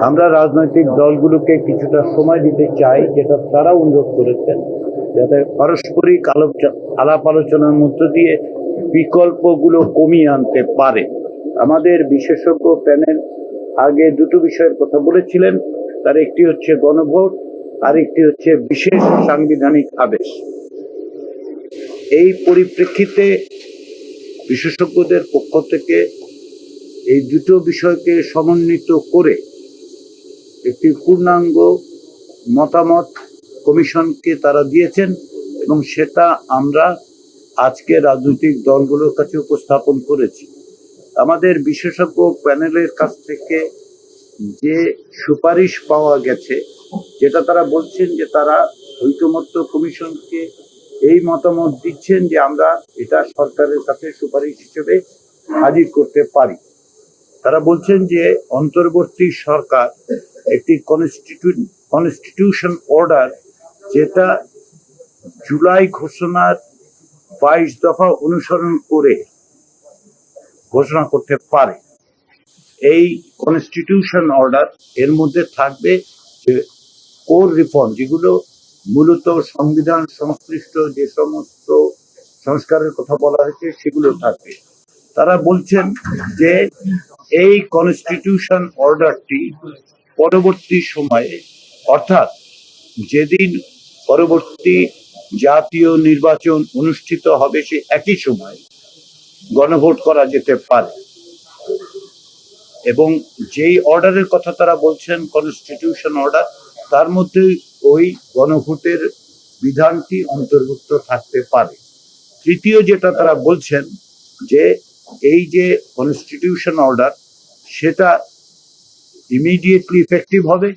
আমরা রাজনৈতিক দলগুলোকে কিছুটা সময় দিতে চাই, যেটা তারা অনুরোধ করেছেন, যাতে পারস্পরিক আলাপ আলোচনার মধ্য দিয়ে বিকল্পগুলো কমিয়ে আনতে পারে। আমাদের বিশেষজ্ঞ প্যানেল আগে দুটো বিষয়ের কথা বলেছিলেন, তার একটি হচ্ছে গণভোট, আর একটি হচ্ছে বিশেষ সাংবিধানিক আদেশ। এই পরিপ্রেক্ষিতে বিশেষজ্ঞদের পক্ষ থেকে এই দুটো বিষয়কে সমন্বিত করে একটি পূর্ণাঙ্গ মতামত কমিশনকে তারা দিয়েছেন, এবং সেটা আমরা আজকে রাজনৈতিক দলগুলোর কাছে উপস্থাপন করেছি। আমাদের বিশেষজ্ঞ প্যানেলের কাছ থেকে যে সুপারিশ পাওয়া গেছে, যেটা তারা বলছেন যে তারা ঐকমত্য কমিশনকে এই মতামত দিচ্ছেন যে আমরা এটা সরকারের কাছে সুপারিশ হিসেবে হাজির করতে পারি। তারা বলছেন যে অন্তর্বর্তী সরকার একটি কনস্টিটিউশন অর্ডার, যেটা জুলাই ঘোষণার 22 দফা অনুসরণ করে ঘোষণা করতে পারে। এই কনস্টিটিউশন অর্ডার এর মধ্যে থাকবে যে কোর রিফর্ম, যেগুলো মূলত সংবিধান সংশ্লিষ্ট যে সমস্ত সংস্কারের কথা বলা হয়েছে সেগুলো থাকবে। তারা বলছেন যে এই কনস্টিটিউশন অর্ডারটি পরবর্তী সময়ে, অর্থাৎ যেদিন পরবর্তী জাতীয় নির্বাচন অনুষ্ঠিত হবে সে একই সময় গণভোট করা যেতে পারে। এবং যেই অর্ডারের কথা তারা বলছেন, কনস্টিটিউশন অর্ডার, তার মধ্যে ওই গণভোটের বিধানটি অন্তর্ভুক্ত থাকতে পারে। তৃতীয় যেটা তারা বলছেন, যে এই যে কনস্টিটিউশন অর্ডার, সেটা ইমিডিয়েটলি ইফেক্টিভ হবে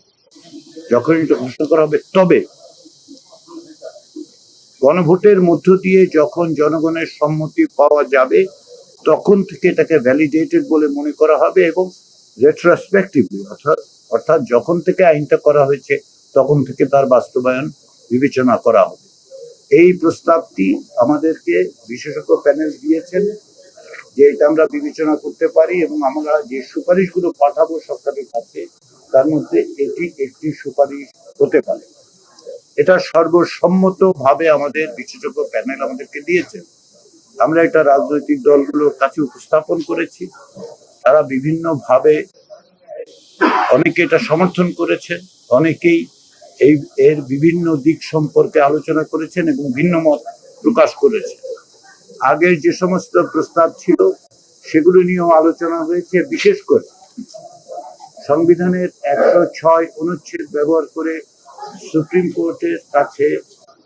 যখন এটা ঘোষণা করা হবে, তবে গণভোটের মধ্য দিয়ে যখন জনগণের সম্মতি পাওয়া যাবে তখন থেকে এটাকে ভ্যালিডেটেড বলে মনে করা হবে, এবং রেট্রোস্পেক্টিভলি, অর্থাৎ যখন থেকে আইনটা করা হয়েছে তখন থেকে তার বাস্তবায়ন বিবেচনা করা হবে। এই প্রস্তাবটি আমাদেরকে বিশেষজ্ঞ প্যানেল দিয়েছেন যে এটা আমরা বিবেচনা করতে পারি, এবং আমরা যে সুপারিশগুলো পাঠাবো সরকারের কাছে তার মধ্যে এটি একটি সুপারিশ হতে পারে। এটা সর্বসম্মতভাবে আমাদের বিশেষজ্ঞ প্যানেল আমাদেরকে দিয়েছেন। আমরা এটা রাজনৈতিক দলগুলোর কাছে উপস্থাপন করেছি, তারা বিভিন্নভাবে, অনেকে এটা সমর্থন করেছেন, অনেকেই এর বিভিন্ন দিক সম্পর্কে আলোচনা করেছেন এবং ভিন্ন মত প্রকাশ করেছেন। আগের যে সমস্ত প্রস্তাব ছিল সেগুলো নিয়েও আলোচনা হয়েছে। বিশেষ করে সংবিধানের 106 অনুচ্ছেদ ব্যবহার করে সুপ্রিম কোর্টের কাছে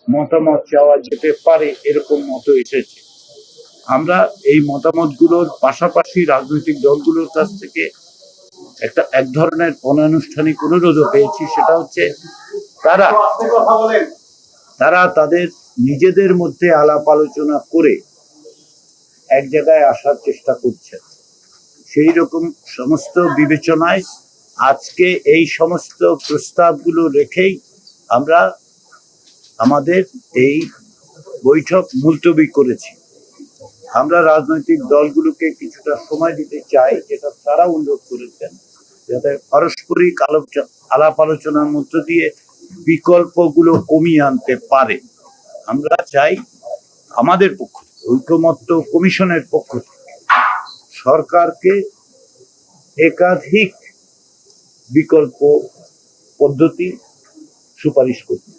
মতামত চাওয়া যেতে পারে, এরকম মত এসেছে। আমরা এই মতামতগুলোর পাশাপাশি রাজনৈতিক দলগুলোর কাছ থেকে এক ধরনের অনানুষ্ঠানিক অনুরোধও পেয়েছি, সেটা হচ্ছে তারা তাদের নিজেদের মধ্যে আলাপ আলোচনা করে এক জায়গায় আসার চেষ্টা করছে। সেই রকম সমস্ত বিবেচনায় আজকে এই সমস্ত প্রস্তাবগুলো রেখেই আমরা আমাদের এই বৈঠক মুলতবি করেছি। আমরা রাজনৈতিক দলগুলোকে কিছুটা সময় দিতে চাই, যেটা তারা অনুরোধ করেছেন, যাতে পারস্পরিক আলাপ আলোচনার মধ্য দিয়ে বিকল্পগুলো কমিয়ে আনতে পারে। আমরা চাই আমাদের পক্ষ থেকে, ঐকমত্য কমিশনের পক্ষ থেকে, সরকারকে একাধিক বিকল্প পদ্ধতি সুপারিশ করতে।